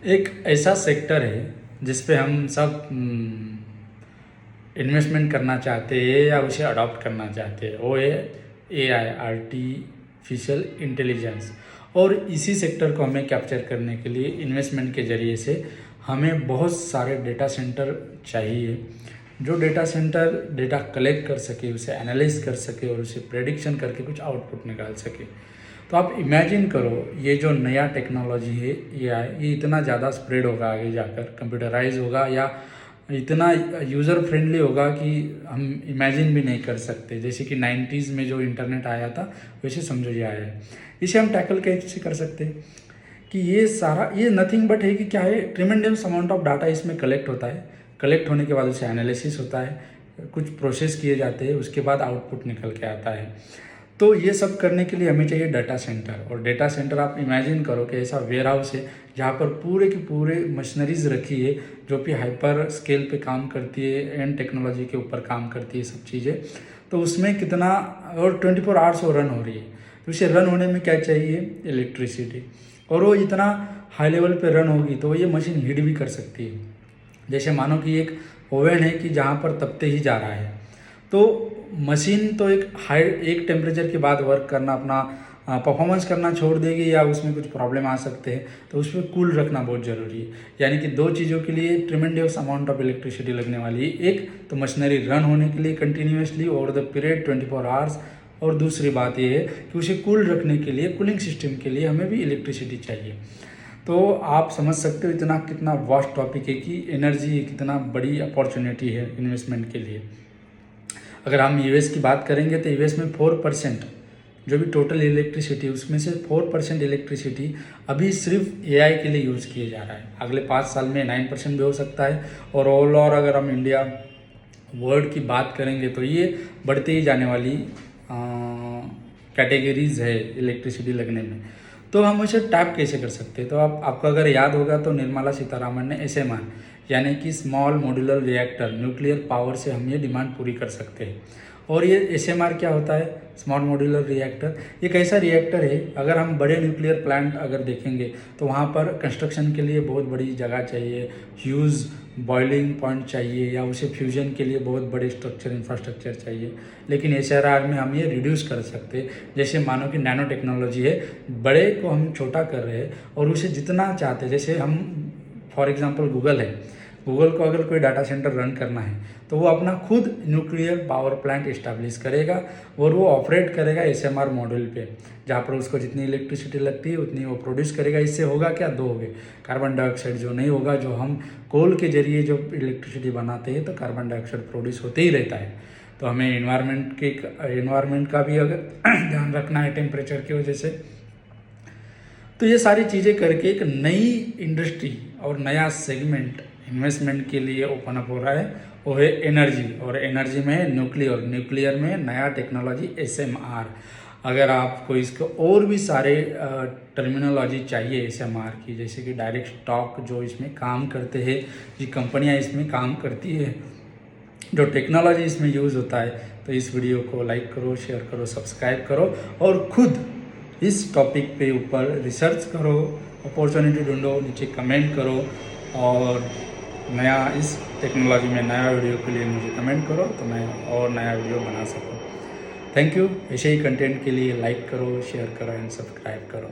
एक ऐसा सेक्टर है जिस पे हम सब इन्वेस्टमेंट करना चाहते हैं या उसे अडॉप्ट करना चाहते हैं, वो है एआई, आर्टिफिशियल इंटेलिजेंस। और इसी सेक्टर को हमें कैप्चर करने के लिए इन्वेस्टमेंट के ज़रिए से हमें बहुत सारे डेटा सेंटर चाहिए, जो डेटा सेंटर डेटा कलेक्ट कर सके, उसे एनालाइज कर सके और उसे प्रेडिक्शन करके कुछ आउटपुट निकाल सके। तो आप इमेजिन करो, ये जो नया टेक्नोलॉजी है ये इतना ज़्यादा स्प्रेड होगा आगे जाकर, कंप्यूटराइज होगा या इतना यूज़र फ्रेंडली होगा कि हम इमेजिन भी नहीं कर सकते। जैसे कि 90s में जो इंटरनेट आया था वैसे समझो ये आया है। इसे हम टैकल कैसे कर सकते हैं कि ये सारा ये नथिंग बट है कि क्या है, ट्रिमेंडस अमाउंट ऑफ डाटा इसमें कलेक्ट होता है। कलेक्ट होने के बाद उसे एनालिसिस होता है, कुछ प्रोसेस किए जाते हैं, उसके बाद आउटपुट निकल के आता है। तो ये सब करने के लिए हमें चाहिए डाटा सेंटर। और डाटा सेंटर आप इमेजिन करो कि ऐसा वेयर हाउस है जहाँ पर पूरे के पूरे मशीनरीज रखी है जो कि हाइपर स्केल पे काम करती है, एंड टेक्नोलॉजी के ऊपर काम करती है सब चीज़ें। तो उसमें कितना, और 24 आवर्स वो रन हो रही है। तो उसे रन होने में क्या चाहिए, इलेक्ट्रिसिटी। और वो इतना हाई लेवल पे रन होगी तो ये मशीन हीट भी कर सकती है। जैसे मानो कि एक ओवन है कि जहाँ पर तपते ही जा रहा है, तो मशीन तो एक टेम्परेचर के बाद वर्क करना, अपना परफॉर्मेंस करना छोड़ देगी या उसमें कुछ प्रॉब्लम आ सकते हैं, तो उसमें कूल रखना बहुत ज़रूरी है। यानी कि दो चीज़ों के लिए ट्रिमेंडियस अमाउंट ऑफ इलेक्ट्रिसिटी लगने वाली है। एक तो मशीनरी रन होने के लिए continuously over the period 24 hours, और दूसरी बात यह है कि उसे कूल रखने के लिए, कूलिंग सिस्टम के लिए हमें भी इलेक्ट्रिसिटी चाहिए। तो आप समझ सकते हो इतना कितना वास्ट टॉपिक है कि एनर्जी कितना बड़ी अपॉर्चुनिटी है इन्वेस्टमेंट के लिए। अगर हम यूएस की बात करेंगे तो यूएस में 4% जो भी टोटल इलेक्ट्रिसिटी, उसमें से 4% इलेक्ट्रिसिटी अभी सिर्फ एआई के लिए यूज़ किए जा रहा है। अगले 5 साल में 9% भी हो सकता है। और ऑल ओवर अगर हम इंडिया वर्ल्ड की बात करेंगे तो ये बढ़ती ही जाने वाली कैटेगरीज है इलेक्ट्रिसिटी लगने में। तो हम उसे टैप कैसे कर सकते हैं, तो आपको अगर याद होगा तो निर्मला सीतारामन ने एसएमआर यानी कि small modular reactor, nuclear power से हम ये डिमांड पूरी कर सकते हैं। और ये एसएमआर क्या होता है, स्मॉल मॉड्यूलर रिएक्टर, एक ऐसा रिएक्टर है, अगर हम बड़े न्यूक्लियर प्लांट अगर देखेंगे तो वहाँ पर कंस्ट्रक्शन के लिए बहुत बड़ी जगह चाहिए, ह्यूज बॉइलिंग पॉइंट चाहिए, या उसे फ्यूजन के लिए बहुत बड़े स्ट्रक्चर, इंफ्रास्ट्रक्चर चाहिए। लेकिन एसआरआर में हम ये रिड्यूस कर सकते हैं। जैसे मानो कि नैनो टेक्नोलॉजी है, बड़े को हम छोटा कर रहे हैं और उसे जितना चाहते हैं, जैसे हम फॉर एग्जांपल गूगल है, गूगल को अगर कोई डाटा सेंटर रन करना है तो वो अपना खुद न्यूक्लियर पावर प्लांट इस्टेब्लिश करेगा और वो ऑपरेट करेगा एसएमआर मॉड्यूल पे, जहाँ पर उसको जितनी इलेक्ट्रिसिटी लगती है उतनी वो प्रोड्यूस करेगा। इससे होगा क्या, दो हो गए, कार्बन डाइऑक्साइड जो नहीं होगा, जो हम कोल के जरिए जो इलेक्ट्रिसिटी बनाते हैं तो कार्बन डाइऑक्साइड प्रोड्यूस होते ही रहता है। तो हमें इन्वायरमेंट का भी अगर ध्यान रखना है टेम्परेचर की वजह से। तो ये सारी चीज़ें करके एक नई इंडस्ट्री और नया सेगमेंट इन्वेस्टमेंट के लिए ओपन अप हो रहा है, वो है एनर्जी। और एनर्जी में है न्यूक्लियर में नया टेक्नोलॉजी एसएमआर। अगर आपको इसको और भी सारे टर्मिनोलॉजी चाहिए एसएमआर की, जैसे कि डायरेक्ट स्टॉक जो इसमें काम करते हैं, जो कंपनियां इसमें काम करती है, जो टेक्नोलॉजी इसमें यूज़ होता है, तो इस वीडियो को लाइक करो, शेयर करो, सब्सक्राइब करो और खुद इस टॉपिक पे ऊपर रिसर्च करो, अपॉर्चुनिटी ढूंढो, नीचे कमेंट करो, और नया इस टेक्नोलॉजी में नया वीडियो के लिए मुझे कमेंट करो तो मैं और नया वीडियो बना सकूँ। Thank you. ऐसे ही कंटेंट के लिए लाइक करो, शेयर करो एंड सब्सक्राइब करो।